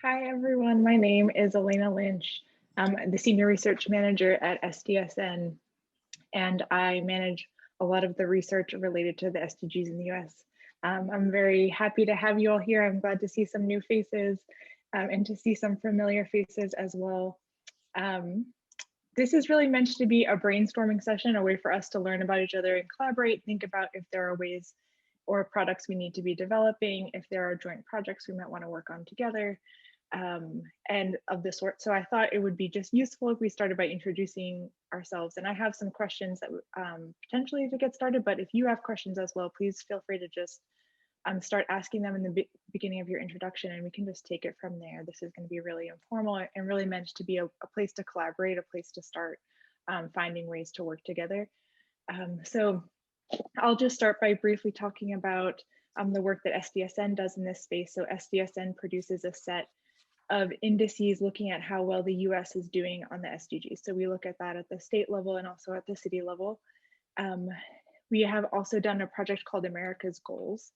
Hi, everyone. My name is Elena Lynch. I'm the Senior Research Manager at Sdsn, and I manage a lot of the research related to the SDGs in the US. I'm very happy to have you all here. I'm glad to see some new faces and to see some familiar faces as well. This is really meant to be a brainstorming session, a way for us to learn about each other and collaborate, think about if there are ways or products we need to be developing, if there are joint projects we might want to work on together, and of this sort. So I thought it would be just useful if we started by introducing ourselves. And I have some questions that potentially to get started, but if you have questions as well, please feel free to just start asking them in the beginning of your introduction, and we can just take it from there. This is going to be really informal and really meant to be a place to collaborate, a place to start finding ways to work together. So I'll just start by briefly talking about the work that Sdsn does in this space. So Sdsn produces a set of indices looking at how well the US is doing on the SDGs. So we look at that at the state level and also at the city level. We have also done a project called America's Goals.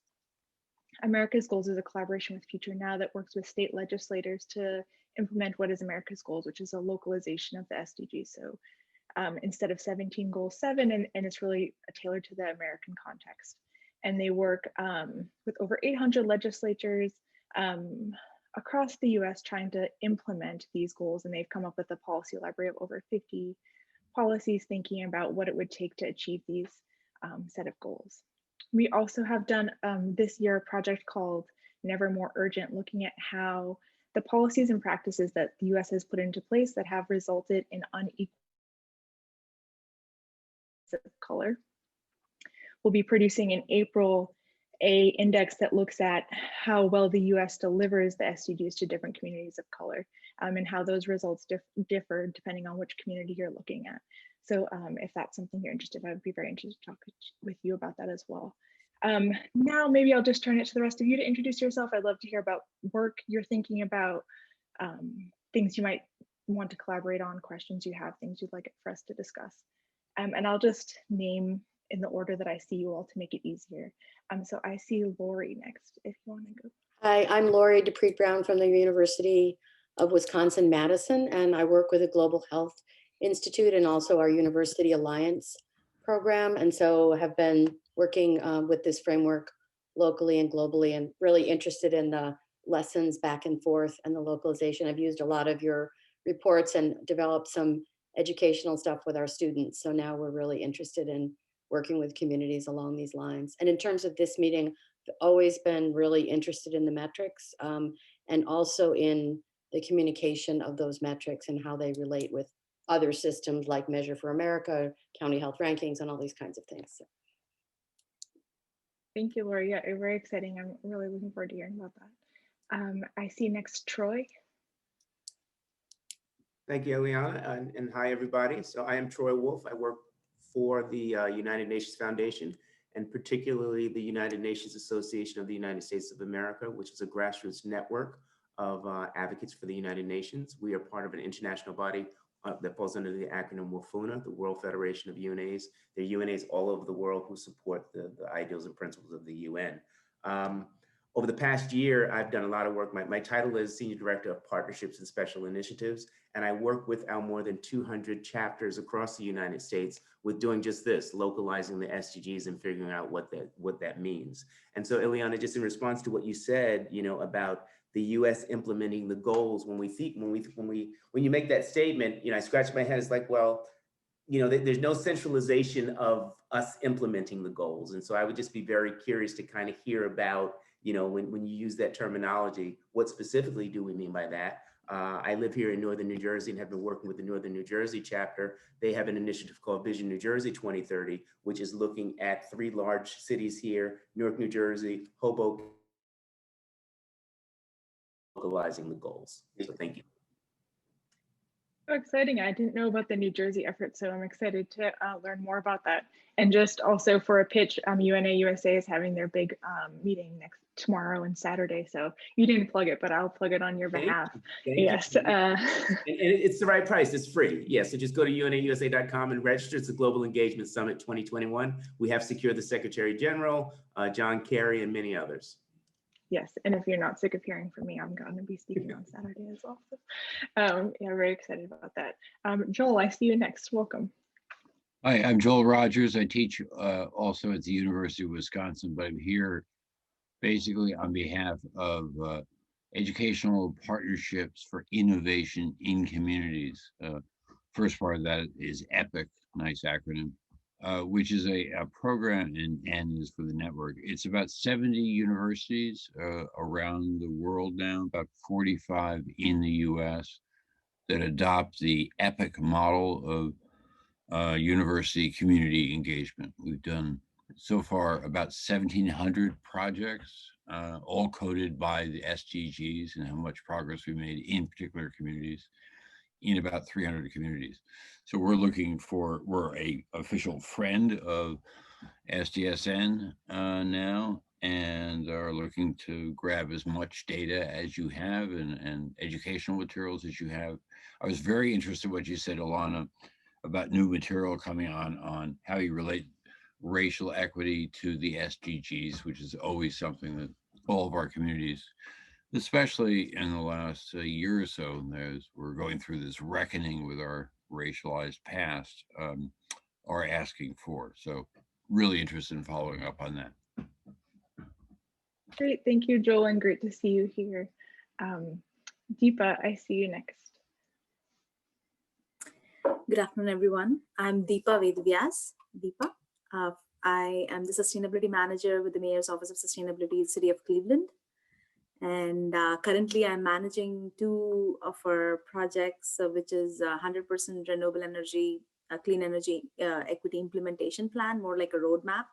America's Goals is a collaboration with Future Now that works with state legislators to implement what is America's Goals, which is a localization of the SDGs. So instead of 17 goals, 7, and it's really tailored to the American context. And they work with over 800 legislatures across the US trying to implement these goals. And they've come up with a policy library of over 50 policies thinking about what it would take to achieve these set of goals. We also have done this year a project called Never More Urgent, looking at how the policies and practices that the US has put into place that have resulted in unequal color. We'll be producing in April a index that looks at how well the US delivers the SDGs to different communities of color and how those results differ depending on which community you're looking at. So if that's something you're interested in, I would be very interested to talk with you about that as well. Now, maybe I'll just turn it to the rest of you to introduce yourself. I'd love to hear about work you're thinking about, things you might want to collaborate on, questions you have, things you'd like for us to discuss. And I'll just name in the order that I see you all to make it easier. So I see Lori next, if you want to go. Hi, I'm Lori Dupree Brown from the University of Wisconsin-Madison, and I work with the Global Health Institute and also our University Alliance program. And so have been working with this framework locally and globally, and really interested in the lessons back and forth and the localization. I've used a lot of your reports and developed some educational stuff with our students. So now we're really interested in working with communities along these lines. And in terms of this meeting, I've always been really interested in the metrics and also in the communication of those metrics and how they relate with other systems like Measure for America, county health rankings, and all these kinds of things. So. Thank you, Lori. Yeah, very exciting. I'm really looking forward to hearing about that. I see next Troy. Thank you, Eliana, and hi, everybody. So I am Troy Wolfe. I work for the United Nations Foundation, and particularly the United Nations Association of the United States of America, which is a grassroots network of advocates for the United Nations. We are part of an international body that falls under the acronym WFUNA, the World Federation of UNAs. There are UNAs all over the world who support the ideals and principles of the UN. Over the past year, I've done a lot of work. My title is Senior Director of Partnerships and Special Initiatives, and I work with our more than 200 chapters across the United States with doing just this, localizing the SDGs and figuring out what that means. And so, Ileana, just in response to what you said, about the U.S. implementing the goals, when you make that statement, I scratch my head. It's like, well, there's no centralization of us implementing the goals, and so I would just be very curious to kind of hear about. When you use that terminology, what specifically do we mean by that? I live here in Northern New Jersey and have been working with the Northern New Jersey chapter. They have an initiative called Vision New Jersey 2030, which is looking at 3 large cities here, Newark, New Jersey, Hoboken, localizing the goals. So thank you. So exciting. I didn't know about the New Jersey effort, so I'm excited to learn more about that. And just also for a pitch, UNA USA is having their big meeting tomorrow and Saturday. So you didn't plug it, but I'll plug it on your behalf. Yes. And it's the right price. It's free. Yeah, so just go to unausa.com and register. It's the Global Engagement Summit 2021. We have secured the Secretary General, John Kerry, and many others. Yes, and if you're not sick of hearing from me, I'm going to be speaking on Saturday as well. So, yeah, very excited about that. Joel, I see you next. Welcome. Hi, I'm Joel Rogers. I teach also at the University of Wisconsin, but I'm here basically on behalf of educational partnerships for innovation in communities. First part of that is EPIC, nice acronym, which is a program, and N is for the network. It's about 70 universities around the world now, about 45 in the US, that adopt the EPIC model of university community engagement. We've done so far about 1,700 projects, all coded by the SDGs and how much progress we made in particular communities in about 300 communities. So we're a official friend of SDSN now, and are looking to grab as much data as you have and educational materials as you have. I was very interested in what you said, Alana, about new material coming on how you relate racial equity to the SDGs, which is always something that all of our communities, especially in the last year or so, as we're going through this reckoning with our racialized past, are asking for. So really interested in following up on that. Great, thank you, Joel, and great to see you here. Deepa, I see you next. Good afternoon, everyone. I'm Deepa Vedvyas. Deepa. I am the Sustainability Manager with the Mayor's Office of Sustainability, City of Cleveland. And currently I'm managing two of our projects, which is 100% renewable energy, clean energy equity implementation plan, more like a roadmap,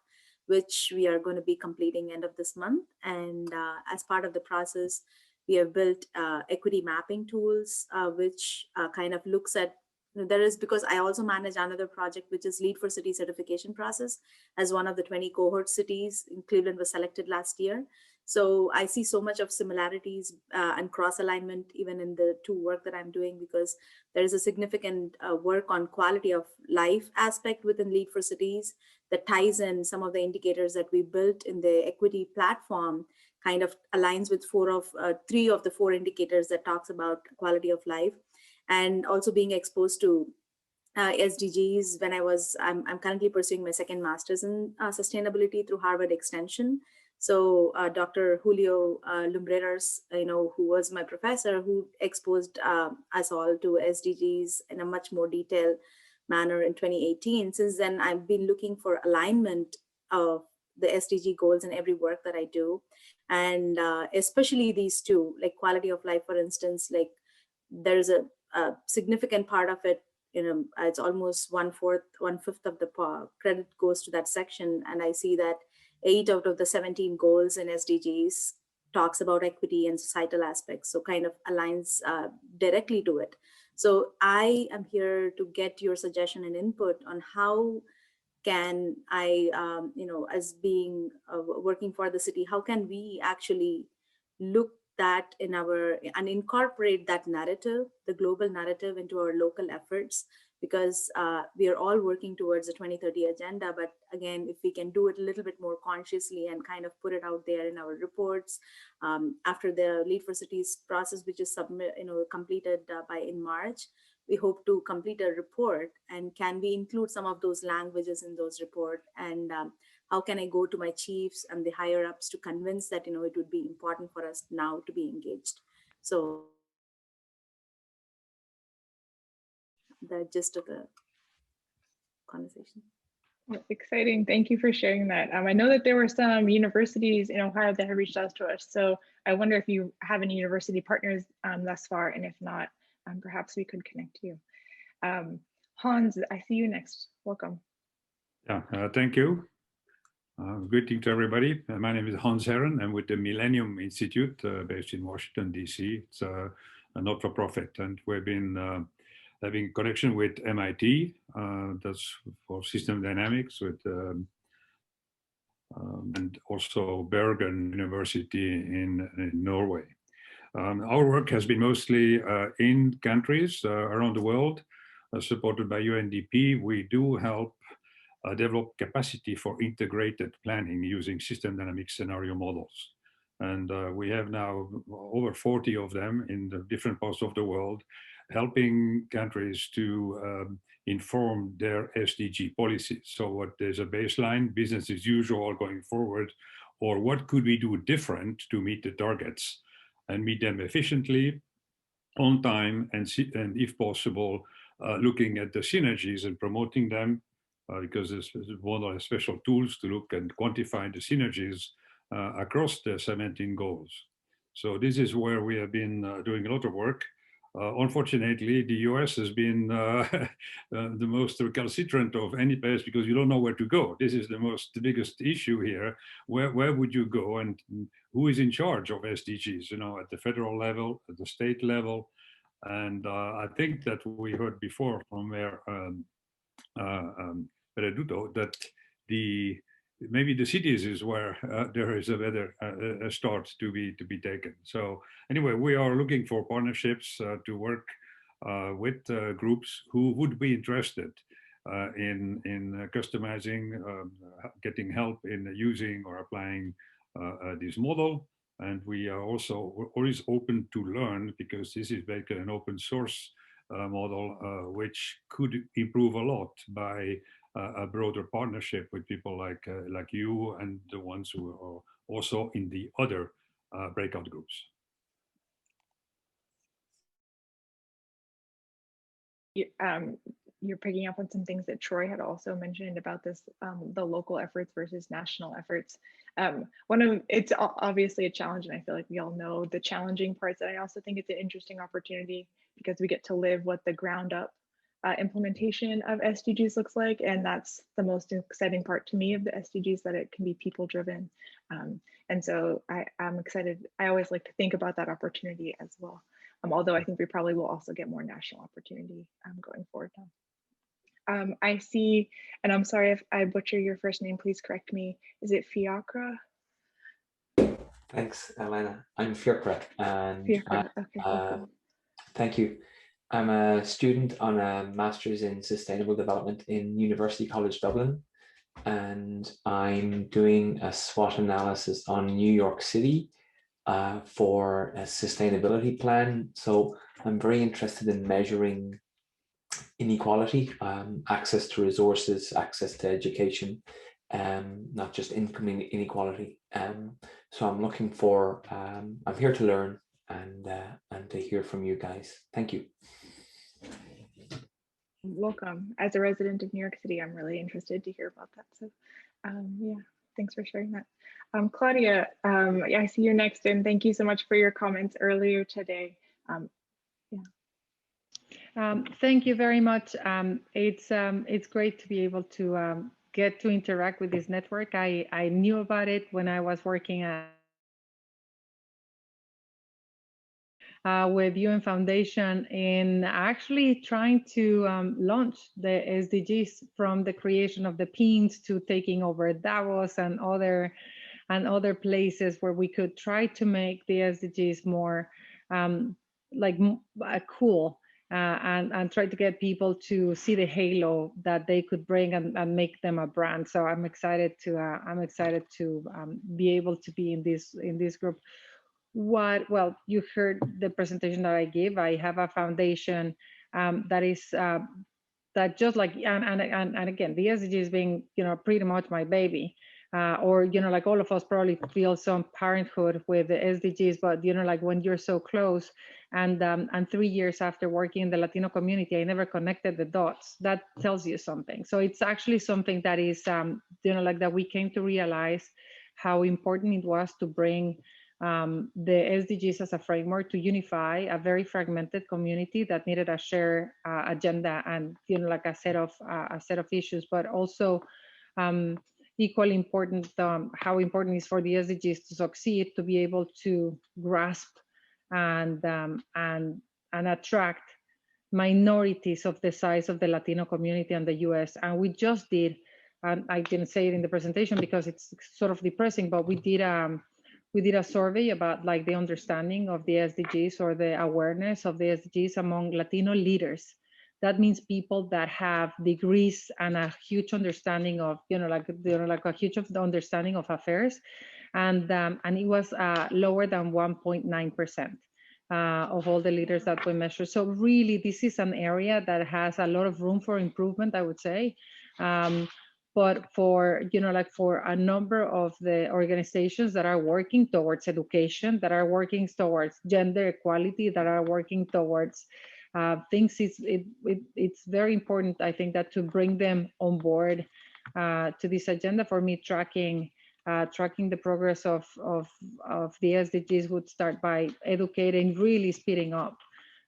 which we are going to be completing end of this month. And as part of the process, we have built equity mapping tools, which kind of looks at, because I also manage another project, which is Lead for City certification process, as one of the 20 cohort cities in Cleveland was selected last year. So I see so much of similarities and cross-alignment even in the two work that I'm doing, because there is a significant work on quality of life aspect within Lead for Cities that ties in some of the indicators that we built in the equity platform, kind of aligns with three of the four indicators that talks about quality of life. And also being exposed to SDGs when I'm currently pursuing my second master's in sustainability through Harvard Extension. So Dr. Julio Lumbreras, who was my professor, who exposed us all to SDGs in a much more detailed manner in 2018. Since then, I've been looking for alignment of the SDG goals in every work that I do. And especially these two, like quality of life, for instance, like there's a significant part of it, it's almost 1/5 of the credit goes to that section. And I see that 8 out of the 17 goals in SDGs talks about equity and societal aspects, so kind of aligns directly to it. So I am here to get your suggestion and input on how can I, as being working for the city, how can we actually look that and incorporate that narrative, the global narrative, into our local efforts, because we are all working towards the 2030 agenda. But again, if we can do it a little bit more consciously and kind of put it out there in our reports after the Lead for Cities process, which is completed in March, we hope to complete a report. And can we include some of those languages in those reports? And how can I go to my chiefs and the higher ups to convince that, it would be important for us now to be engaged? So the gist of the conversation. Exciting. Thank you for sharing that. I know that there were some universities in Ohio that have reached out to us. So I wonder if you have any university partners thus far, and if not, perhaps we could connect you. Hans, I see you next. Welcome. Yeah, thank you. Greeting to everybody. My name is Hans Herron. I'm with the Millennium Institute based in Washington, D.C. It's a not-for-profit, and we've been having connection with MIT, that's for system dynamics, with and also Bergen University in Norway. Our work has been mostly in countries around the world, supported by UNDP. We do help develop capacity for integrated planning using system dynamic scenario models. And we have now over 40 of them in the different parts of the world, helping countries to inform their SDG policies. So what there's a baseline, business as usual going forward, or what could we do different to meet the targets and meet them efficiently, on time, and if possible, looking at the synergies and promoting them, because there's one of the special tools to look and quantify the synergies across the 17 goals. So this is where we have been doing a lot of work. Unfortunately, the US has been the most recalcitrant of any place, because you don't know where to go. This is the biggest issue here. Where would you go, and who is in charge of SDGs, at the federal level, at the state level? And I think that we heard before from Mayor Pereduto that maybe the cities is where there is a better start to be taken. So anyway, we are looking for partnerships to work with groups who would be interested in customizing, getting help in using or applying this model. And we are also always open to learn, because this is basically an open source model, which could improve a lot by a broader partnership with people like you and the ones who are also in the other breakout groups. You're picking up on some things that Troy had also mentioned about this, the local efforts versus national efforts. It's obviously a challenge, and I feel like we all know the challenging parts. And I also think it's an interesting opportunity because we get to live what the ground up implementation of SDGs looks like. And that's the most exciting part to me of the SDGs, that it can be people driven. And so I'm excited. I always like to think about that opportunity as well. Although I think we probably will also get more national opportunity going forward now. I see, and I'm sorry if I butcher your first name, please correct me. Is it Fiacra? Thanks, Elena. I'm Fiacra, and Fiacra. Okay, thank you. I'm a student on a Master's in Sustainable Development in University College Dublin, and I'm doing a SWOT analysis on New York City for a sustainability plan. So I'm very interested in measuring inequality, access to resources, access to education, not just income inequality. So I'm looking for, I'm here to learn and to hear from you guys. Thank you. Welcome. As a resident of New York City, I'm really interested to hear about that. So yeah, thanks for sharing that. Claudia, I see you're next, and thank you so much for your comments earlier today. Thank you very much. It's great to be able to get to interact with this network. I knew about it when I was working with UN Foundation in actually trying to launch the SDGs, from the creation of the pins to taking over Davos and other places where we could try to make the SDGs more cool. And try to get people to see the halo that they could bring and make them a brand. So I'm excited to be able to be in this group. Well, you heard the presentation that I gave. I have a foundation that is that just like and again, the SDGs being pretty much my baby. Or like all of us probably feel some parenthood with the SDGs, but like when you're so close, and 3 years after working in the Latino community, I never connected the dots. That tells you something. So it's actually something that is like that we came to realize how important it was to bring the SDGs as a framework to unify a very fragmented community that needed a shared agenda and like a set of issues, but also equally important, how important it is for the SDGs to succeed, to be able to grasp and attract minorities of the size of the Latino community in the US. And we just did, and I didn't say it in the presentation because it's sort of depressing, but we did a survey about like the understanding of the SDGs or the awareness of the SDGs among Latino leaders. That means people that have degrees and a huge understanding of, like a huge understanding of affairs. and it was lower than 1.9%. Of all the leaders that we measure. So really, this is an area that has a lot of room for improvement, I would say. But for, like for a number of the organizations that are working towards education, that are working towards gender equality, that are working towards things, it's very important, I think, that to bring them on board to this agenda. For me, tracking the progress of the SDGs would start by educating, really speeding up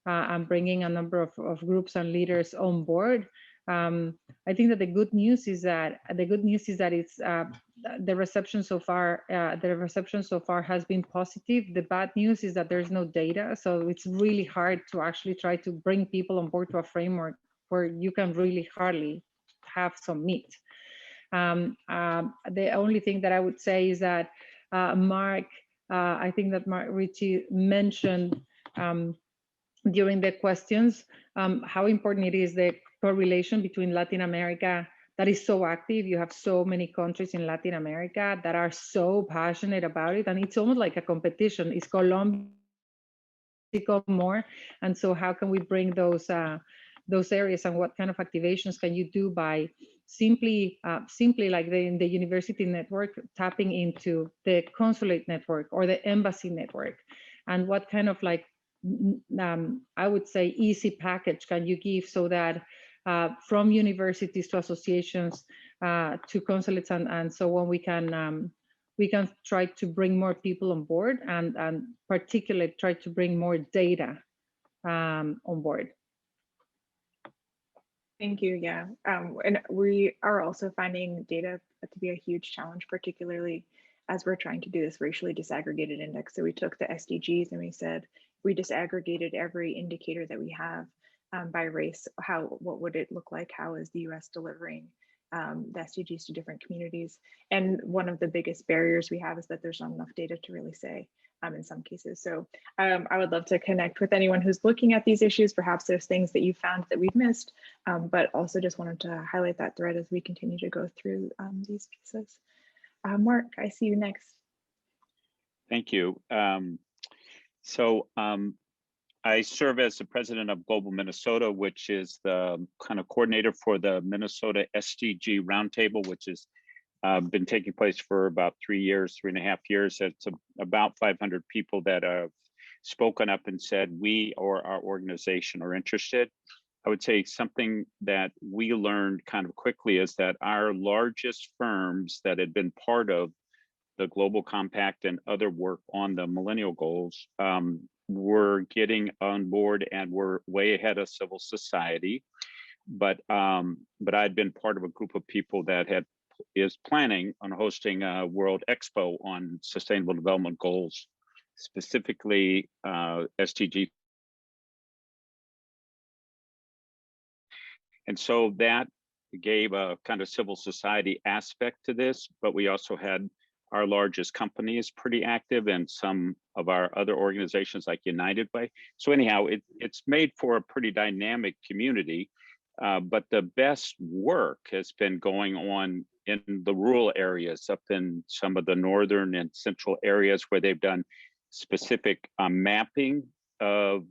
and bringing a number of groups and leaders on board. I think that the good news is that it's the reception so far. The reception so far has been positive. The bad news is that there's no data, so it's really hard to actually try to bring people on board to a framework where you can really hardly have some meat. The only thing that I would say is that Mark, I think that Mark Ritchie mentioned during the questions how important it is, the correlation between Latin America that is so active. You have so many countries in Latin America that are so passionate about it, and it's almost like a competition. Is Colombia more? And so how can we bring those areas, and what kind of activations can you do by simply like in the university network, tapping into the consulate network or the embassy network, and what kind of like I would say easy package can you give so that from universities to associations to consulates and so on, we can try to bring more people on board, and particularly try to bring more data on board. Thank you. Yeah, and we are also finding data to be a huge challenge, particularly as we're trying to do this racially disaggregated index. So we took the SDGs and we said, we disaggregated every indicator that we have by race. What would it look like? How is the US delivering the SDGs to different communities? And one of the biggest barriers we have is that there's not enough data to really say in some cases. So I would love to connect with anyone who's looking at these issues. Perhaps there's things that you found that we've missed, but also just wanted to highlight that thread as we continue to go through these pieces. Mark, I see you next. Thank you. I serve as the president of Global Minnesota, which is the kind of coordinator for the Minnesota SDG Roundtable, which has been taking place for about 3.5 years. It's about 500 people that have spoken up and said we or our organization are interested. I would say something that we learned kind of quickly is that our largest firms that had been part of the Global Compact and other work on the Millennial Goals were getting on board and were way ahead of civil society. But I'd been part of a group of people that is planning on hosting a World Expo on Sustainable Development Goals, specifically SDG. And so that gave a kind of civil society aspect to this, but we also had our largest companies pretty active and some of our other organizations like United Way. So anyhow, it's made for a pretty dynamic community, but the best work has been going on in the rural areas, up in some of the northern and central areas where they've done specific mapping of,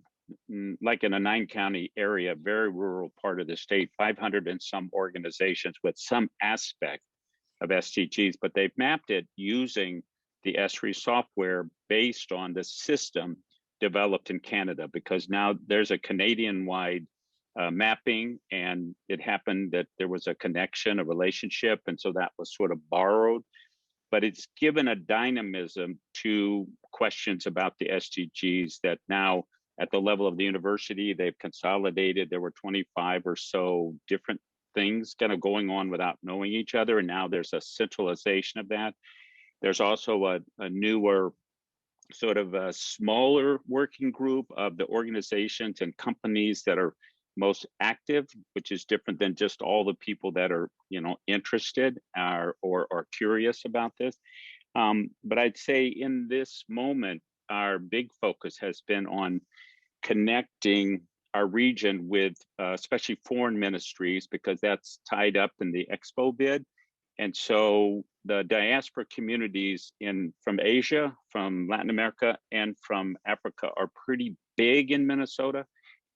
like in a 9-county area, very rural part of the state, 500 and some organizations with some aspect of SDGs, but they've mapped it using the ESRI software based on the system developed in Canada, because now there's a Canadian-wide mapping, and it happened that there was a connection, a relationship, and so that was sort of borrowed, but it's given a dynamism to questions about the SDGs that now at the level of the university, they've consolidated. There were 25 or so different things kind of going on without knowing each other, and now there's a centralization of that. There's also a newer sort of a smaller working group of the organizations and companies that are most active, which is different than just all the people that are, interested or curious about this. But I'd say in this moment, our big focus has been on connecting our region with especially foreign ministries, because that's tied up in the Expo bid. And so the diaspora communities from Asia, from Latin America, and from Africa are pretty big in Minnesota,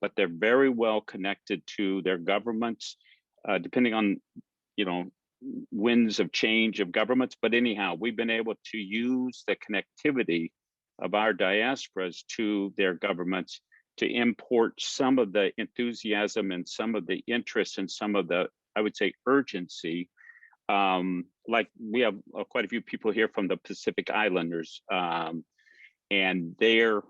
but they're very well connected to their governments, depending on, winds of change of governments. But anyhow, we've been able to use the connectivity of our diasporas to their governments to import some of the enthusiasm and some of the interest and some of the, I would say, urgency. Like we have quite a few people here from the Pacific Islanders, and their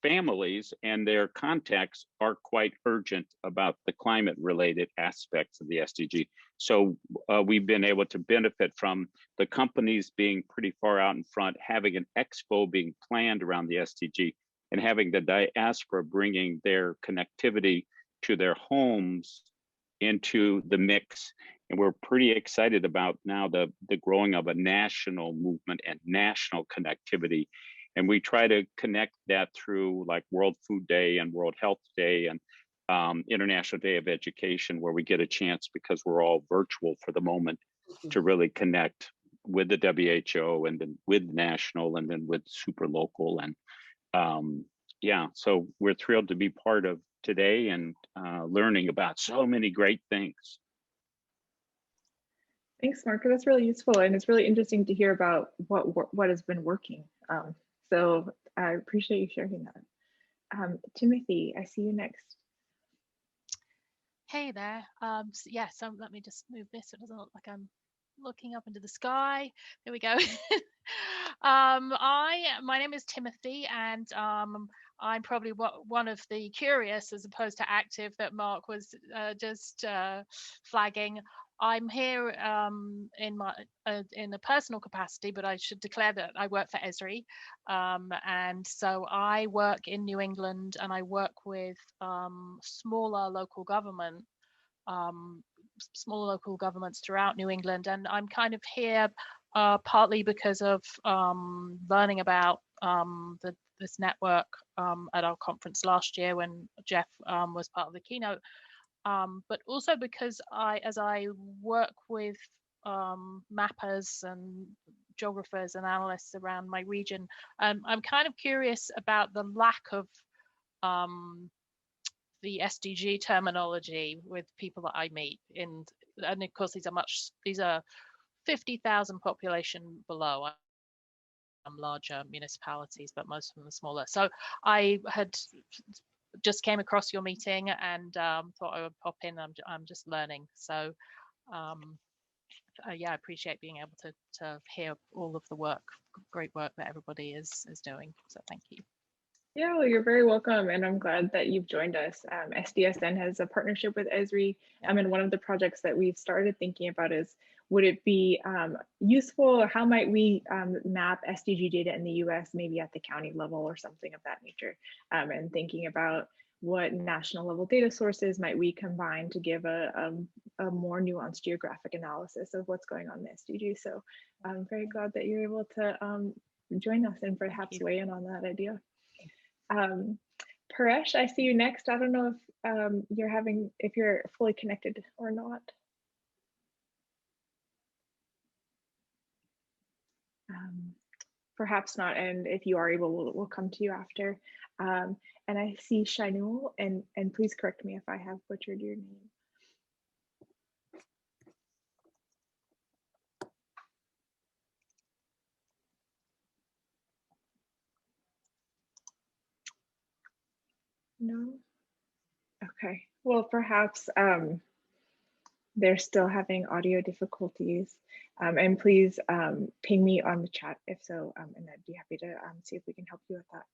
families and their contacts are quite urgent about the climate related aspects of the SDG. So we've been able to benefit from the companies being pretty far out in front, having an expo being planned around the SDG, and having the diaspora bringing their connectivity to their homes into the mix. And we're pretty excited about now the growing of a national movement and national connectivity. And we try to connect that through like World Food Day and World Health Day and International Day of Education, where we get a chance, because we're all virtual for the moment, to really connect with the WHO and then with national and then with super local. And yeah, so we're thrilled to be part of today and learning about so many great things. Thanks, Mark. That's really useful, and it's really interesting to hear about what has been working. So I appreciate you sharing that. Timothy, I see you next. Hey there. So let me just move this so it doesn't look like I'm looking up into the sky. There we go. My name is Timothy, and I'm probably one of the curious as opposed to active that Mark was just flagging. I'm here in a personal capacity, but I should declare that I work for Esri, and so I work in New England, and I work with smaller local governments throughout New England, and I'm kind of here partly because of learning about this network at our conference last year when Jeff was part of the keynote. But also because as I work with mappers and geographers and analysts around my region, I'm kind of curious about the lack of the SDG terminology with people that I meet and of course these are 50,000 population below. Larger municipalities, but most of them are smaller. So I had just came across your meeting and thought I would pop in. I'm just learning, so yeah, I appreciate being able to hear all of the great work that everybody is doing. So thank you. Yeah, well, you're very welcome, and I'm glad that you've joined us. SDSN has a partnership with Esri, and one of the projects that we've started thinking about is, would it be useful, or how might we map SDG data in the US, maybe at the county level or something of that nature, and thinking about what national level data sources might we combine to give a more nuanced geographic analysis of what's going on in the SDG. So I'm very glad that you're able to join us and perhaps weigh in on that idea. Paresh, I see you next. I don't know if you're fully connected or not. Perhaps not, and if you are able, we'll come to you after. And I see Shinul, and please correct me if I have butchered your name. No? Okay, well, perhaps they're still having audio difficulties. And please ping me on the chat if so, and I'd be happy to see if we can help you with that.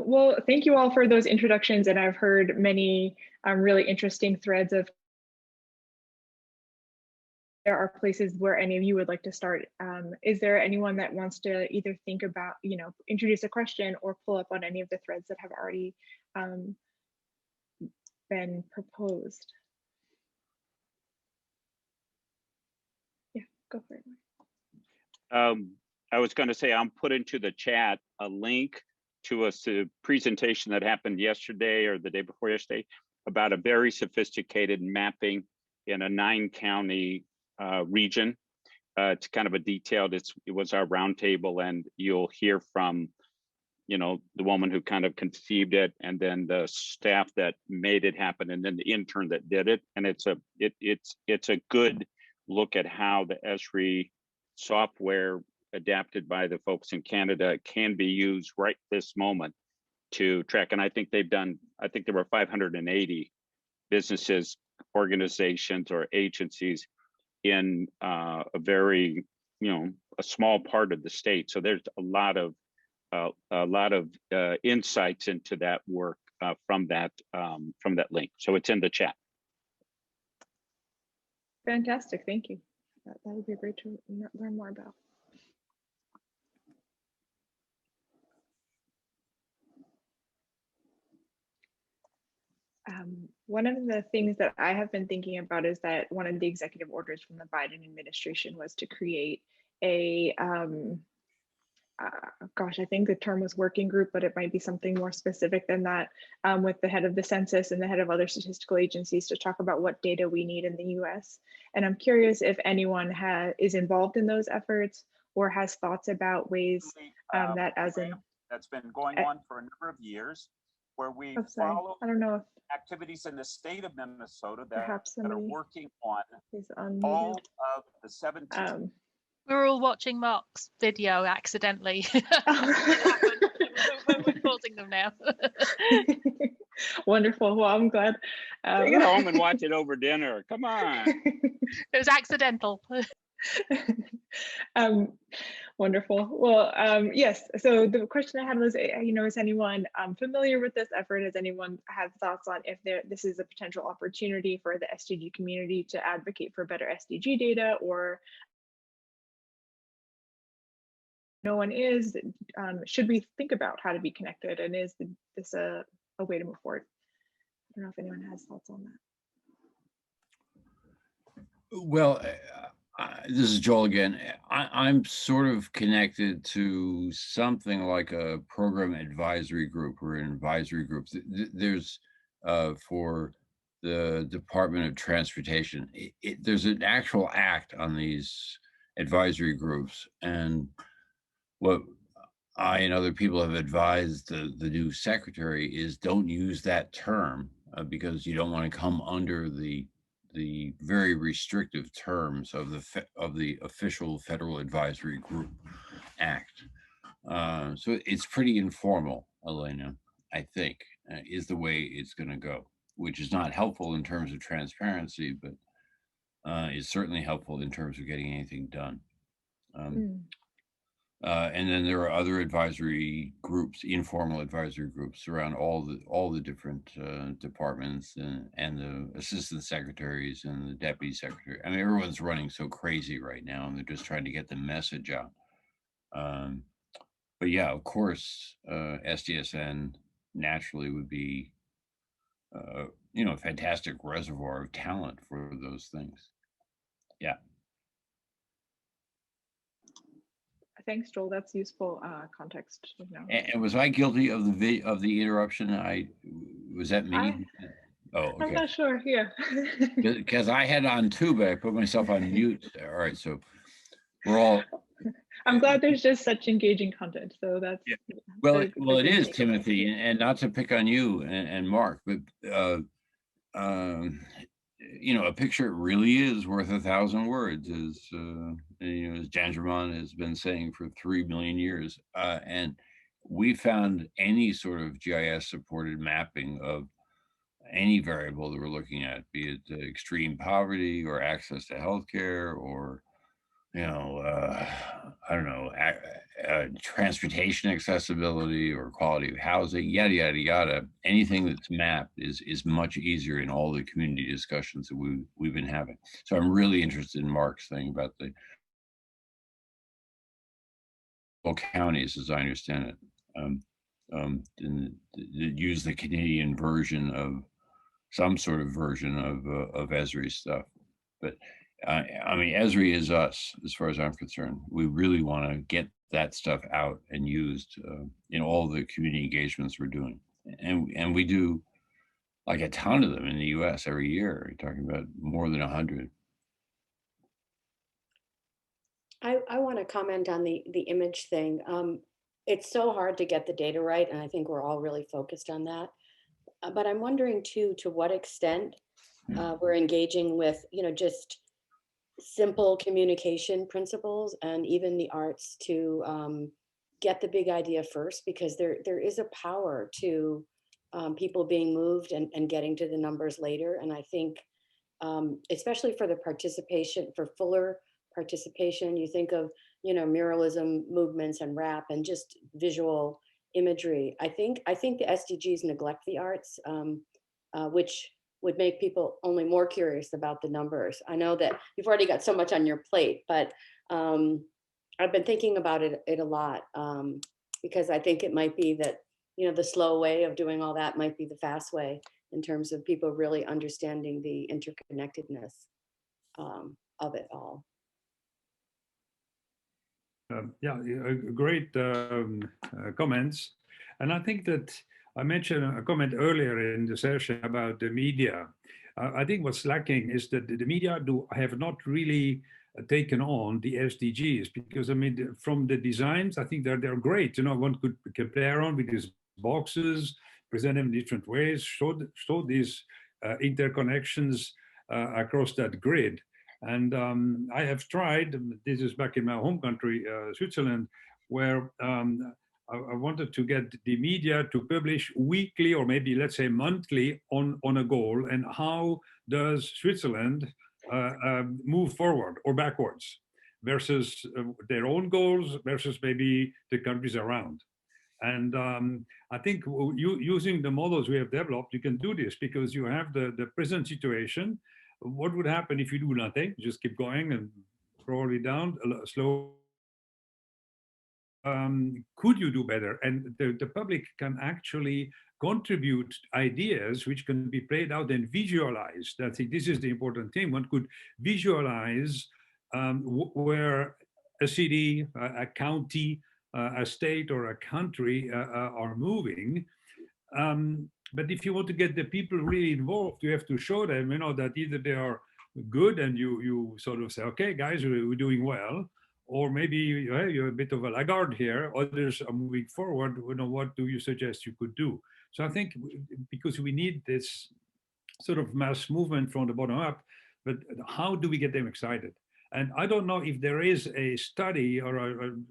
Well, thank you all for those introductions, and I've heard many really interesting threads of there are places where any of you would like to start. Is there anyone that wants to either think about, introduce a question or pull up on any of the threads that have already been proposed? Yeah, go for it. I was going to say, I'm put into the chat a link to a presentation that happened yesterday or the day before yesterday about a very sophisticated mapping in a 9-county region. It's kind of a detailed, it was our roundtable, and you'll hear from, you know, the woman who kind of conceived it, and then the staff that made it happen, and then the intern that did it. And it's a good look at how the ESRI software adapted by the folks in Canada can be used right this moment to track. And I think they've done, I think there were 580 businesses, organizations, or agencies in a very, you know, a small part of the state. So there's a lot of insights into that work from that link. So it's in the chat. Fantastic, thank you. That would be great to learn more about. One of the things that I have been thinking about is that one of the executive orders from the Biden administration was to create a, gosh, I think the term was working group, but it might be something more specific than that, with the head of the census and the head of other statistical agencies to talk about what data we need in the US. And I'm curious if anyone is involved in those efforts or has thoughts about ways that as in. That's been going on for a number of years, where we follow I don't know if activities in the state of Minnesota that are working on all of the 17. We're all watching Mark's video accidentally. We're pausing them now. Wonderful. Well, I'm glad. Take it home and watch it over dinner. Come on. It was accidental. Wonderful. Well, yes. So the question I had was, you know, is anyone familiar with this effort? Has anyone have thoughts on if this is a potential opportunity for the SDG community to advocate for better SDG data, or no one is? Should we think about how to be connected, and is this a way to move forward? I don't know if anyone has thoughts on that. Well, this is Joel again. I'm sort of connected to something like a program advisory group or an advisory group. There's for the Department of Transportation. There's an actual act on these advisory groups, and what I and other people have advised the new secretary is don't use that term because you don't want to come under the very restrictive terms of the official Federal Advisory Group Act. So it's pretty informal, Elena, I think, is the way it's going to go, which is not helpful in terms of transparency, but is certainly helpful in terms of getting anything done. And then there are other advisory groups, informal advisory groups around all the different departments and the assistant secretaries and the deputy secretary. I mean, everyone's running so crazy right now, and they're just trying to get the message out. But yeah, of course, SDSN naturally would be, you know, a fantastic reservoir of talent for those things. Yeah. Thanks, Joel. That's useful context. You know. And was I guilty of the interruption? Was that me? Oh, okay. I'm not sure. Yeah. Because I had on too, but I put myself on mute. All right, so we're all. I'm glad there's just such engaging content. So that's. Yeah. Well, it is, Timothy, and not to pick on you and Mark, but you know, a picture really is worth 1,000 words, as you know, as Janjaman has been saying for 3 million years. And we found any sort of GIS supported mapping of any variable that we're looking at, be it extreme poverty or access to healthcare, or, you know, I don't know, transportation accessibility or quality of housing, yada, yada, yada. Anything that's mapped is much easier in all the community discussions that we've been having. So I'm really interested in Mark's thing about the counties, as I understand it, use the Canadian version of some sort of version of Esri stuff. But I mean, Esri is us, as far as I'm concerned. We really want to get that stuff out and used in all the community engagements we're doing. And we do like a ton of them in the US every year. We're talking about more than 100. I want to comment on the image thing. It's so hard to get the data right, and I think we're all really focused on that. But I'm wondering too, to what extent we're engaging with, just simple communication principles and even the arts to get the big idea first, because there is a power to people being moved and getting to the numbers later. And I think, especially for the participation, for fuller participation, you think of, muralism movements and rap and just visual imagery. I think the SDGs neglect the arts, which would make people only more curious about the numbers. I know that you've already got so much on your plate, but I've been thinking about it a lot, because I think it might be that, the slow way of doing all that might be the fast way in terms of people really understanding the interconnectedness of it all. Yeah, great comments. And I think that I mentioned a comment earlier in the session about the media. I think what's lacking is that the media have not really taken on the SDGs, because I mean, from the designs, I think they're great. One could compare on with these boxes, present them in different ways, show these interconnections across that grid. And I have tried, this is back in my home country, Switzerland, where I wanted to get the media to publish weekly or maybe let's say monthly on a goal, and how does Switzerland move forward or backwards versus their own goals versus maybe the countries around. And I think using the models we have developed, you can do this because you have the present situation. What would happen if you do nothing? Just keep going and probably down, slow. Could you do better? And the public can actually contribute ideas which can be played out and visualized. I think this is the important thing. One could visualize where a city, a county, a state or a country are moving. But if you want to get the people really involved, you have to show them, that either they are good and you sort of say, okay, guys, we're doing well, or maybe you're a bit of a laggard here, others are moving forward, what do you suggest you could do? So I think because we need this sort of mass movement from the bottom up, but how do we get them excited? And I don't know if there is a study on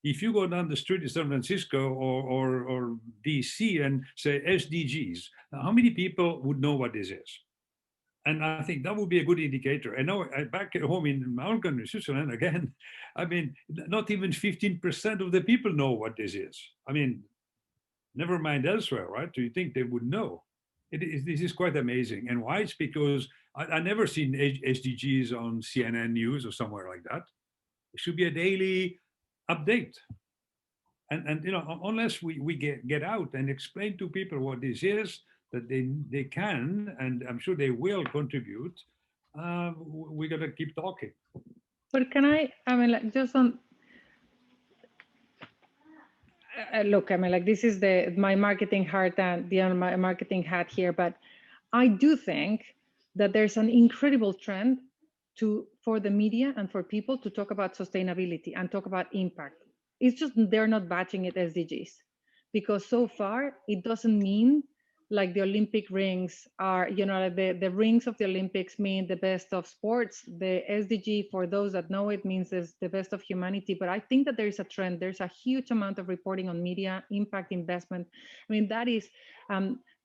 if you go down the street in San Francisco or DC and say SDGs, how many people would know what this is? And I think that would be a good indicator. And now back at home in my own country, Switzerland, again, I mean, not even 15% of the people know what this is. I mean, never mind elsewhere, right? Do you think they would know? This is quite amazing. And why? It's because I never seen SDGs on CNN News or somewhere like that. It should be a daily update. And unless we get out and explain to people what this is, that they can, and I'm sure they will contribute, we're gonna keep talking. But can I mean, like, just on, look, I mean, like, this is my marketing heart and my marketing hat here, but I do think that there's an incredible trend for the media and for people to talk about sustainability and talk about impact. It's just they're not batching it SDGs, because so far it doesn't mean like the Olympic rings are, like the rings of the Olympics mean the best of sports. The SDG, for those that know it, means is the best of humanity. But I think that there is a trend. There's a huge amount of reporting on media impact investment. I mean, that is,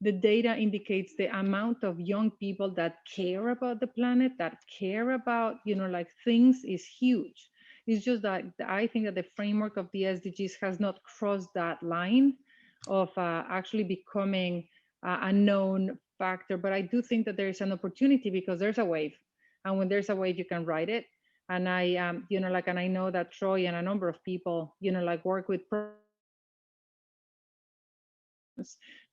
the data indicates the amount of young people that care about the planet, that care about, like things, is huge. It's just that I think that the framework of the SDGs has not crossed that line of actually becoming a known factor. But I do think that there is an opportunity, because there's a wave, and when there's a wave, you can ride it. And I, and I know that Troy and a number of people, work with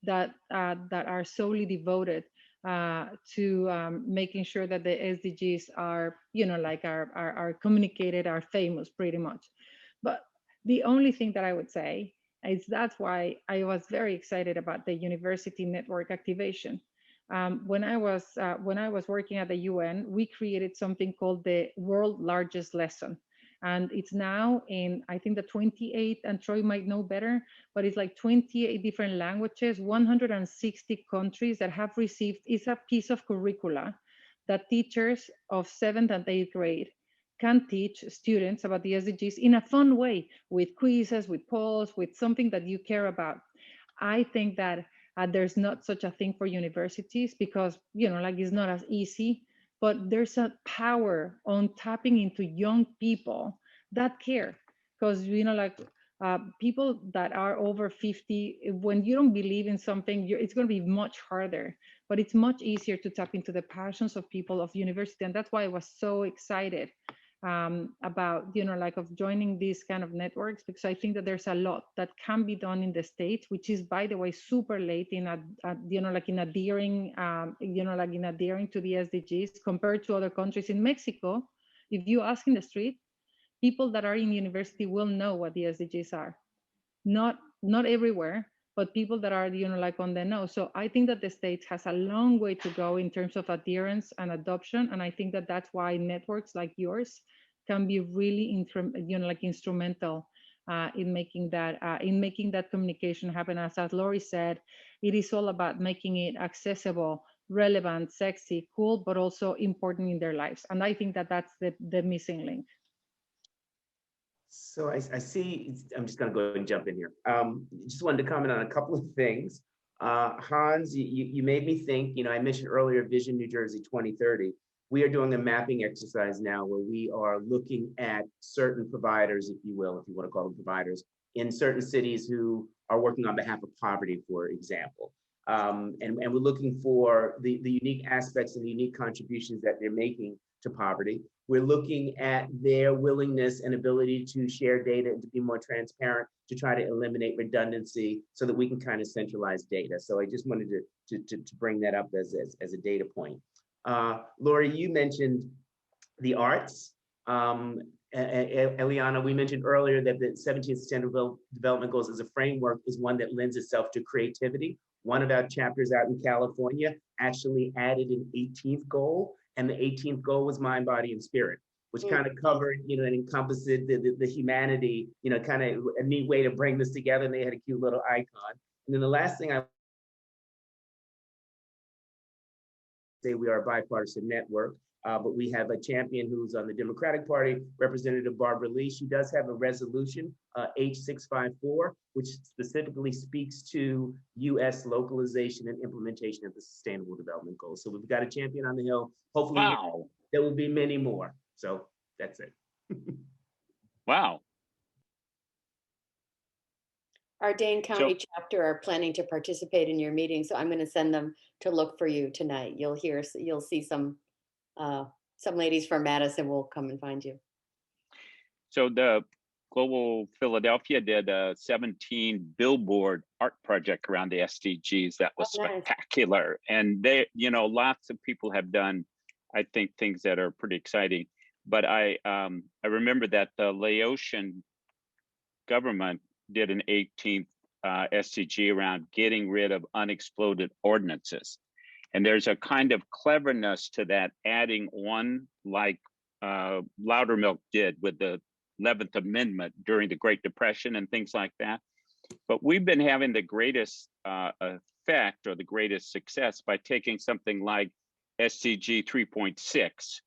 that are solely devoted to making sure that the SDGs are, are communicated, are famous, pretty much. But the only thing that I would say is that's why I was very excited about the university network activation. When I was working at the UN, we created something called the World's Largest Lesson. And it's now in, I think, the 28, and Troy might know better, but it's like 28 different languages, 160 countries that have received, it's a piece of curricula that teachers of 7th and 8th grade can teach students about the SDGs in a fun way, with quizzes, with polls, with something that you care about. I think that there's not such a thing for universities because, you know, like it's not as easy, but there's a power on tapping into young people that care. Because, you know, like people that are over 50, when you don't believe in something, it's going to be much harder, but it's much easier to tap into the passions of people of university. And that's why I was so excited about, you know, like of joining these kind of networks, because I think that there's a lot that can be done in the States, which is, by the way, super late in you know, like in adhering, you know, like in adhering to the SDGs compared to other countries. In Mexico, if you ask in the street, people that are in university will know what the SDGs are. Not everywhere, but people that are, you know, like on the know. So I think that the States has a long way to go in terms of adherence and adoption. And I think that that's why networks like yours can be really, you know, like instrumental in making that communication happen. As Lori said, it is all about making it accessible, relevant, sexy, cool, but also important in their lives. And I think that that's the missing link. So I see, I'm just gonna go ahead and jump in here. Just wanted to comment on a couple of things. Hans, you made me think, you know, I mentioned earlier Vision New Jersey 2030. We are doing a mapping exercise now where we are looking at certain providers, if you will, if you want to call them providers, in certain cities who are working on behalf of poverty, for example. And we're looking for the unique aspects and the unique contributions that they're making to poverty. We're looking at their willingness and ability to share data and to be more transparent, to try to eliminate redundancy so that we can kind of centralize data. So I just wanted to bring that up as a data point. Lori, you mentioned the arts. Eliana, we mentioned earlier that the 17th Sustainable Development Goals as a framework is one that lends itself to creativity. One of our chapters out in California actually added an 18th goal, and the 18th goal was mind, body, and spirit, which kind of covered, you know, and encompassed the humanity, you know, kind of a neat way to bring this together. And they had a cute little icon. And then the last thing I say, we are a bipartisan network, but we have a champion who's on the Democratic Party, Representative Barbara Lee. She does have a resolution, H654, which specifically speaks to U.S. localization and implementation of the Sustainable Development Goals. So we've got a champion on the Hill. Hopefully, wow, there will be many more. So that's it. Wow. Our Dane County chapter are planning to participate in your meeting, so I'm going to send them to look for you tonight. You'll see some ladies from Madison will come and find you. So the Global Philadelphia did a 17 billboard art project around the SDGs that was spectacular. And they, you know, lots of people have done, I think, things that are pretty exciting. But I remember that the Laotian government did an 18th SDG around getting rid of unexploded ordnances. And there's a kind of cleverness to that, adding one like Loudermilk did with the 11th Amendment during the Great Depression and things like that. But we've been having the greatest effect or the greatest success by taking something like SDG 3.6,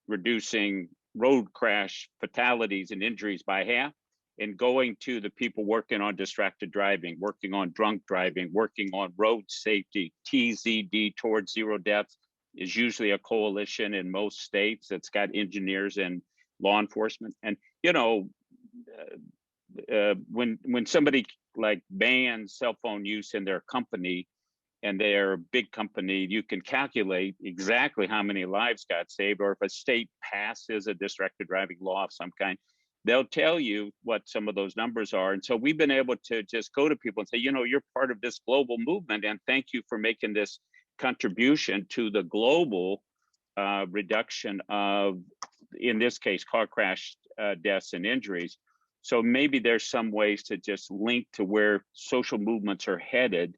reducing road crash fatalities and injuries by half, and going to the people working on distracted driving, working on drunk driving, working on road safety. TZD, Towards Zero Deaths, is usually a coalition in most states that's got engineers and law enforcement. And, you know, when somebody like bans cell phone use in their company, and they're a big company, you can calculate exactly how many lives got saved. Or if a state passes a distracted driving law of some kind, they'll tell you what some of those numbers are. And so we've been able to just go to people and say, you know, you're part of this global movement, and thank you for making this contribution to the global reduction of, in this case, car crash deaths and injuries. So maybe there's some ways to just link to where social movements are headed,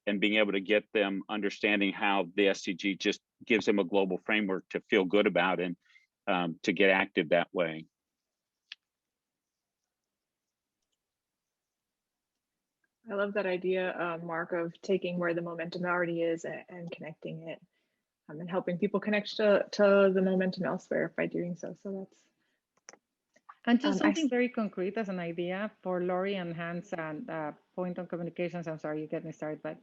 and being able to get them understanding how the SDG just gives them a global framework to feel good about and to get active that way. I love that idea, Mark, of taking where the momentum already is and connecting it, and helping people connect to the momentum elsewhere by doing so. So that's. And just something very concrete as an idea for Lori and Hans and point on communications. I'm sorry, you get me started, but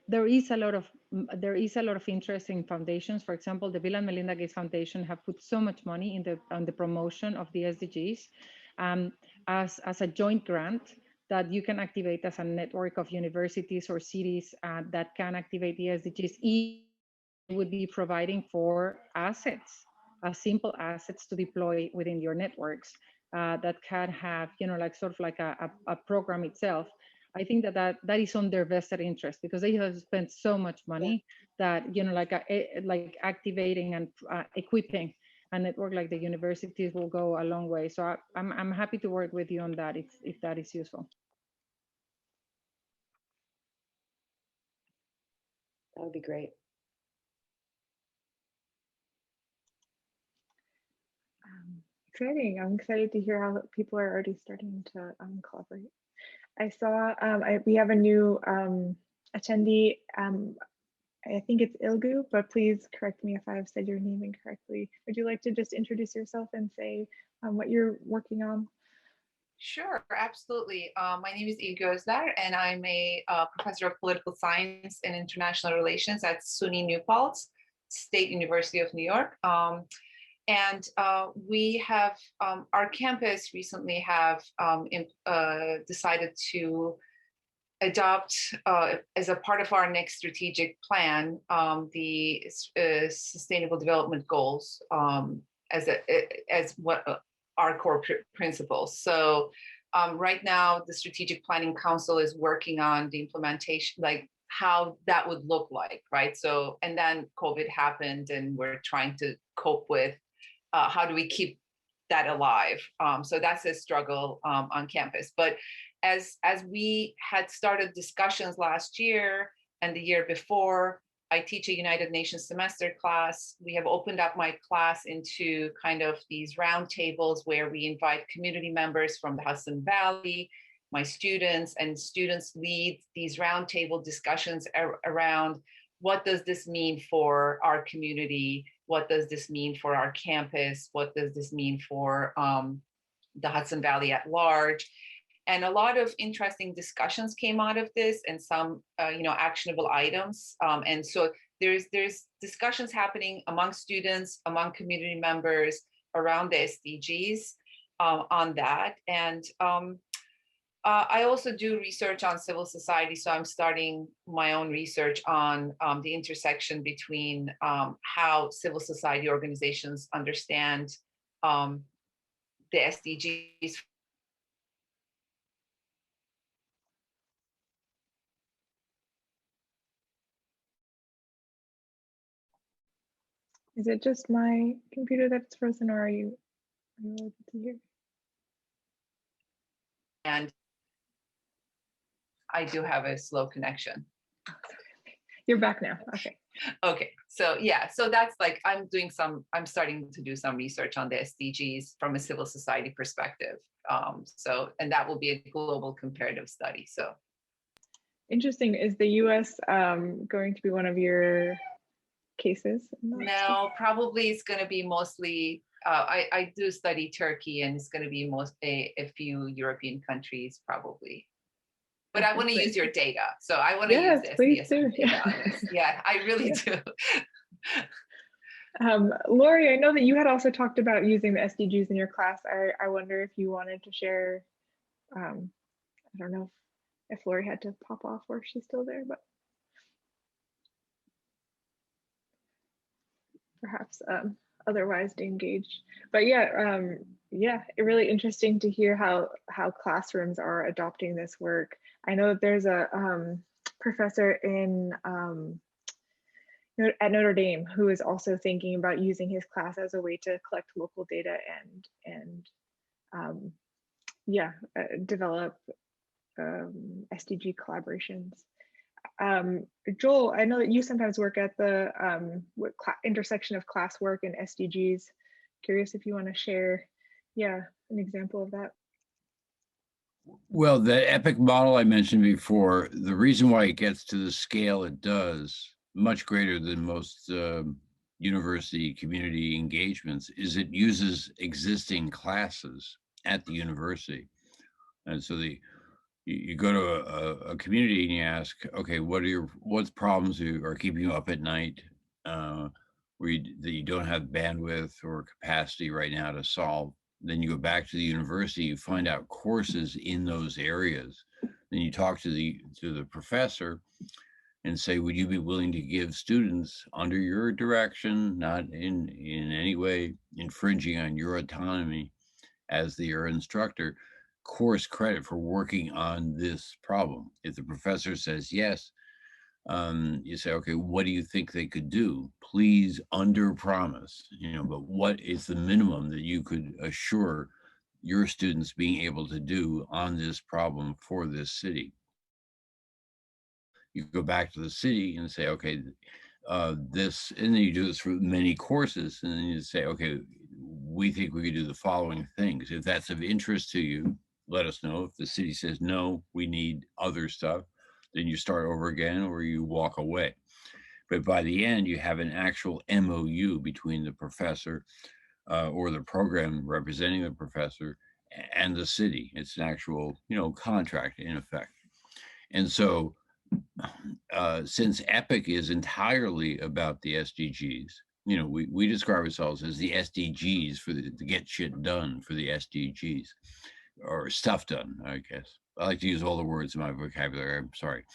there is a lot of interest in foundations. For example, the Bill and Melinda Gates Foundation have put so much money on the promotion of the SDGs as a joint grant that you can activate as a network of universities or cities that can activate the SDGs. It would be providing for assets, simple assets to deploy within your networks that can have, like sort of like a program itself. I think that is on their vested interest, because they have spent so much money that, like activating and equipping a network like the universities will go a long way. So I'm happy to work with you on that if that is useful. That would be great. Exciting. I'm excited to hear how people are already starting to collaborate. I saw we have a new attendee. I think it's Ilgu, but please correct me if I've said your name incorrectly. Would you like to just introduce yourself and say what you're working on? Sure, absolutely. My name is Ilgu Özler, and I'm a professor of political science and international relations at SUNY New Paltz, State University of New York. And we have, our campus recently have decided to adopt, as a part of our next strategic plan, the Sustainable Development Goals as what our core principles. So right now, the Strategic Planning Council is working on the implementation, like how that would look like, right? So, and then COVID happened, and we're trying to cope with how do we keep that alive? So that's a struggle on campus. But as we had started discussions last year and the year before, I teach a United Nations semester class. We have opened up my class into kind of these roundtables where we invite community members from the Hudson Valley, my students, and students lead these roundtable discussions around what does this mean for our community? What does this mean for our campus? What does this mean for the Hudson Valley at large? And a lot of interesting discussions came out of this, and some, actionable items. And so there's discussions happening among students, among community members around the SDGs on that. And I also do research on civil society, so I'm starting my own research on the intersection between how civil society organizations understand the SDGs. Is it just my computer that's frozen, or are you able to hear? And I do have a slow connection. You're back now. Okay. Okay. So yeah, so that's like, I'm starting to do some research on the SDGs from a civil society perspective. And that will be a global comparative study. So interesting. Is the US going to be one of your cases? No, probably it's going to be mostly, I do study Turkey, and it's going to be a few European countries probably. But I want to use your data. So I want to use this. Please do. Yeah, I really do. Lori, I know that you had also talked about using the SDGs in your class. I wonder if you wanted to share, I don't know if Lori had to pop off or if she's still there, but perhaps otherwise to engage. But yeah, really interesting to hear how classrooms are adopting this work. I know that there's a professor in at Notre Dame who is also thinking about using his class as a way to collect local data and develop SDG collaborations. Joel, I know that you sometimes work at the intersection of classwork and SDGs. Curious if you want to share, an example of that. Well, the EPIC model I mentioned before, the reason why it gets to the scale it does, much greater than most university community engagements, is it uses existing classes at the university. And so you go to a community and you ask, okay, what's problems are keeping you up at night, that you don't have bandwidth or capacity right now to solve. Then you go back to the university, you find out courses in those areas. Then you talk to the professor and say, would you be willing to give students under your direction, not in any way infringing on your autonomy as your instructor, course credit for working on this problem? If the professor says yes, you say, okay, what do you think they could do? Please under promise, but what is the minimum that you could assure your students being able to do on this problem for this city? You go back to the city and say, okay, and then you do this for many courses, and then you say, okay, we think we could do the following things. If that's of interest to you, let us know. If the city says, no, we need other stuff, then you start over again or you walk away. But by the end, you have an actual MOU between the professor or the program representing the professor and the city. It's an actual, contract in effect. And so since EPIC is entirely about the SDGs, we describe ourselves as the SDGs to get shit done for the SDGs, or stuff done, I guess. I like to use all the words in my vocabulary. I'm sorry.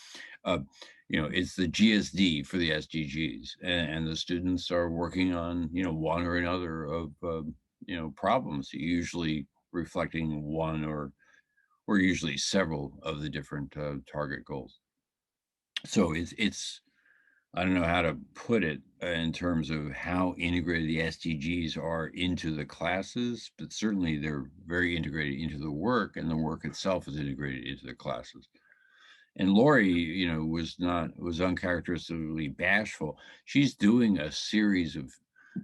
It's the GSD for the SDGs, and the students are working on, one or another of, problems, usually reflecting one or usually several of the different target goals. So it's I don't know how to put it in terms of how integrated the SDGs are into the classes, but certainly they're very integrated into the work, and the work itself is integrated into the classes. And Lori, was uncharacteristically bashful. She's doing a series of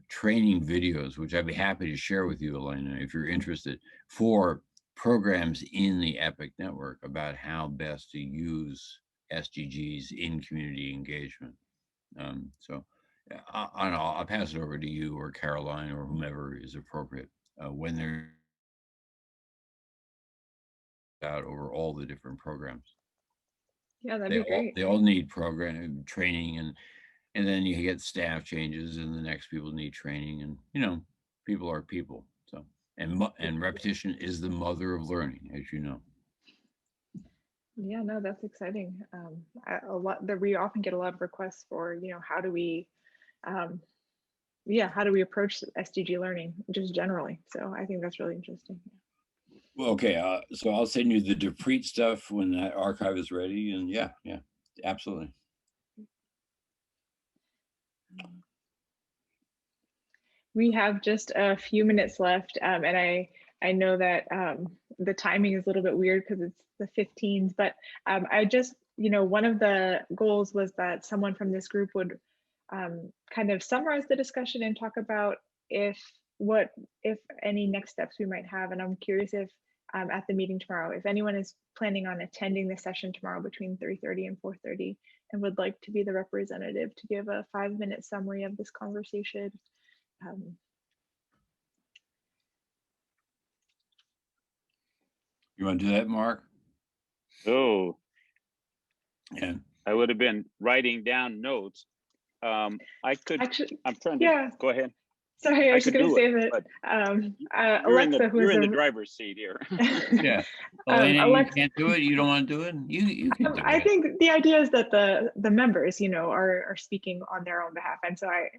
training videos, which I'd be happy to share with you, Elena, if you're interested, for programs in the EPIC network about how best to use SDGs in community engagement. So I'll pass it over to you or Caroline or whomever is appropriate when they're out over all the different programs. Yeah, that'd be great. They all need program training, and then you get staff changes, and the next people need training, and people are people. So and repetition is the mother of learning, as you know. Yeah, no, that's exciting. We often get a lot of requests for, how do we approach SDG learning just generally. So I think that's really interesting. Well, okay, so I'll send you the Depreet stuff when that archive is ready, and yeah, absolutely. We have just a few minutes left, and I know that the timing is a little bit weird because it's the 15th, but I just, one of the goals was that someone from this group would kind of summarize the discussion and talk about if any next steps we might have. And I'm curious if at the meeting tomorrow, if anyone is planning on attending the session tomorrow between 3:30 and 4:30 and would like to be the representative to give a 5-minute summary of this conversation. You want to do that, Mark? Oh, yeah. I would have been writing down notes. I could. Actually, I'm trying to go ahead. Sorry, I was going to say that Alexa, you're in the driver's seat here. Yeah, Elena, Alexa, you can't do it. You don't want to do it. You can do it. I think the idea is that the members, are speaking on their own behalf, and so I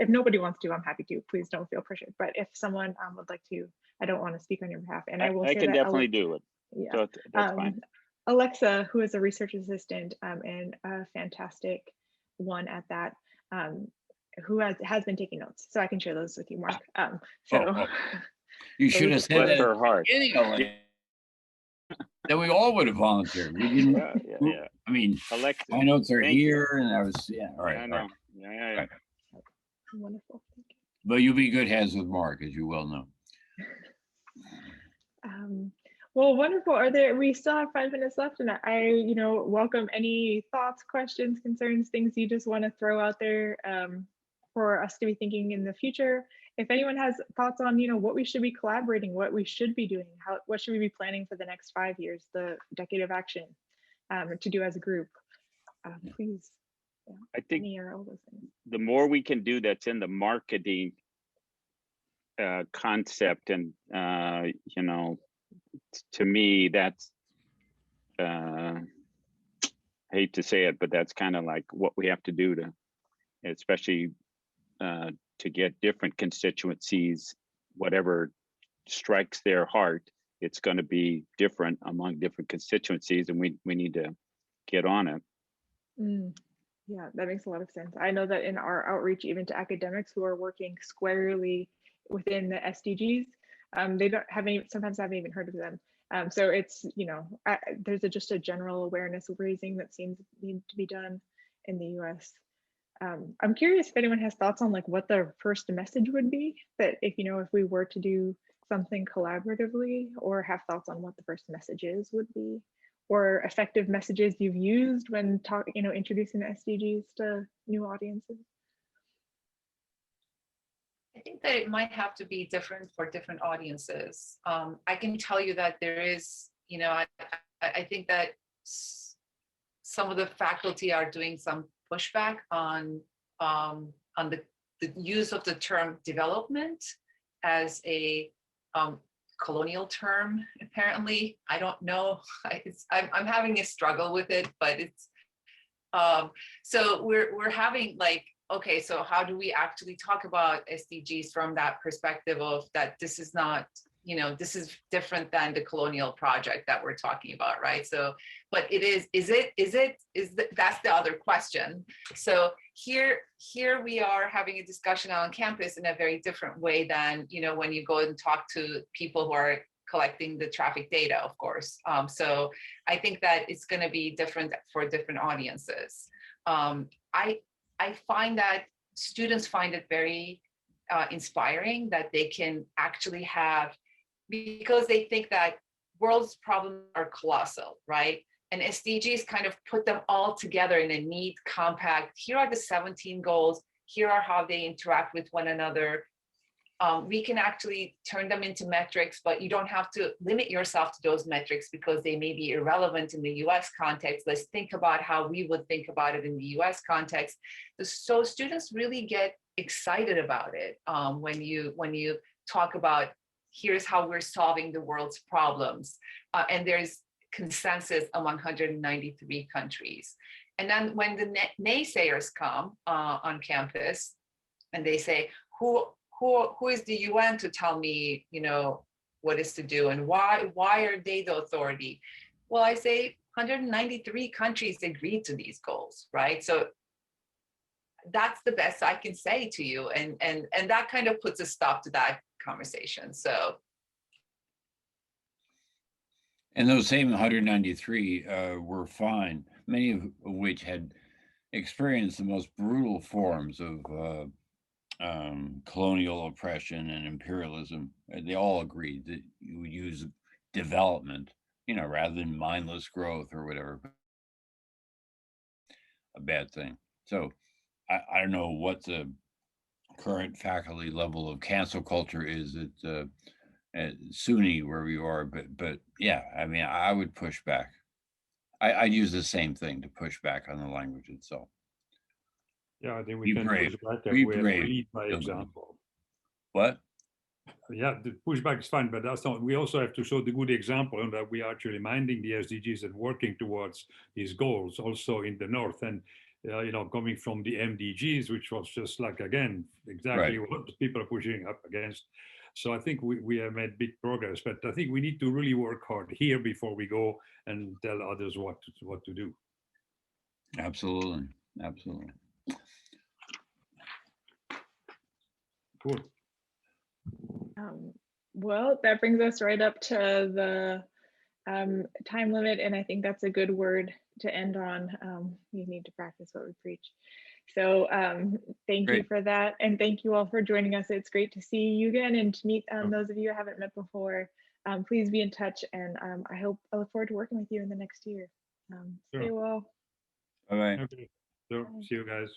if nobody wants to, I'm happy to. Please don't feel pressured. But if someone would like to, I don't want to speak on your behalf, and I will. I can definitely do it. Yeah, so that's fine. Alexa, who is a research assistant and a fantastic one at that. Who has been taking notes, so I can share those with you, Mark. You should have said that her heart. That we all would have volunteered. We didn't. Yeah. I mean, Alexa, my notes are here, and I was all right. I know. Yeah. Right. Wonderful. Thank you. But you'll be good hands with Mark, as you well know. Well, wonderful. We still have 5 minutes left, and I welcome any thoughts, questions, concerns, things you just want to throw out there for us to be thinking in the future. If anyone has thoughts on, what we should be collaborating, what we should be doing, what should we be planning for the next 5 years, the decade of action, to do as a group, please. Yeah, I think all those things. The more we can do that's in the marketing concept, and to me, that's hate to say it, but that's kind of like what we have to do to, especially to get different constituencies, whatever strikes their heart, it's going to be different among different constituencies, and we need to get on it. Yeah, that makes a lot of sense. I know that in our outreach, even to academics who are working squarely within the SDGs, they sometimes haven't even heard of them. So it's, there's just a general awareness raising that seems need to be done in the US. I'm curious if anyone has thoughts on like what the first message would be, that if we were to do something collaboratively, or have thoughts on what the first messages would be, or effective messages you've used when introducing the SDGs to new audiences. I think that it might have to be different for different audiences. I can tell you that there is, I think that some of the faculty are doing some pushback on the use of the term development as a colonial term. Apparently, I don't know. I'm having a struggle with it, but it's so we're having like, okay, so how do we actually talk about SDGs from that perspective of that this is not, this is different than the colonial project that we're talking about, right? So, but that's the other question. So here we are having a discussion on campus in a very different way than, when you go and talk to people who are collecting the traffic data, of course. So I think that it's going to be different for different audiences. I find that students find it very inspiring that they can actually have, because they think that world's problems are colossal, right? And SDGs kind of put them all together in a neat, compact, here are the 17 goals, here are how they interact with one another. We can actually turn them into metrics, but you don't have to limit yourself to those metrics because they may be irrelevant in the US context. Let's think about how we would think about it in the US context. So students really get excited about it when you talk about here's how we're solving the world's problems. And there's consensus among 193 countries. And then when the naysayers come on campus and they say, who is the UN to tell me, what is to do, and why are they the authority? Well, I say 193 countries agreed to these goals, right? So that's the best I can say to you, and that kind of puts a stop to that conversation. So, and those same 193 were fine, many of which had experienced the most brutal forms of colonial oppression and imperialism. They all agreed that you would use development, rather than mindless growth or whatever, a bad thing. So I don't know what the current faculty level of cancel culture is at SUNY where we are, but yeah, I mean, I would push back. I'd use the same thing to push back on the language itself. Yeah, I think we can push back and we lead by example. What? Yeah, the pushback is fine, but that's not. We also have to show the good example and that we are actually minding the SDGs and working towards these goals also in the North. And coming from the MDGs, which was just like, again, exactly what people are pushing up against. So I think we have made big progress, but I think we need to really work hard here before we go and tell others what to do. Absolutely, absolutely. Cool. Well, that brings us right up to the time limit, and I think that's a good word to end on. We need to practice what we preach. So thank you for that, and thank you all for joining us. It's great to see you again and to meet those of you I haven't met before. please be in touch, and I look forward to working with you in the next year. Stay Sure. well. All right. Okay. So see you guys.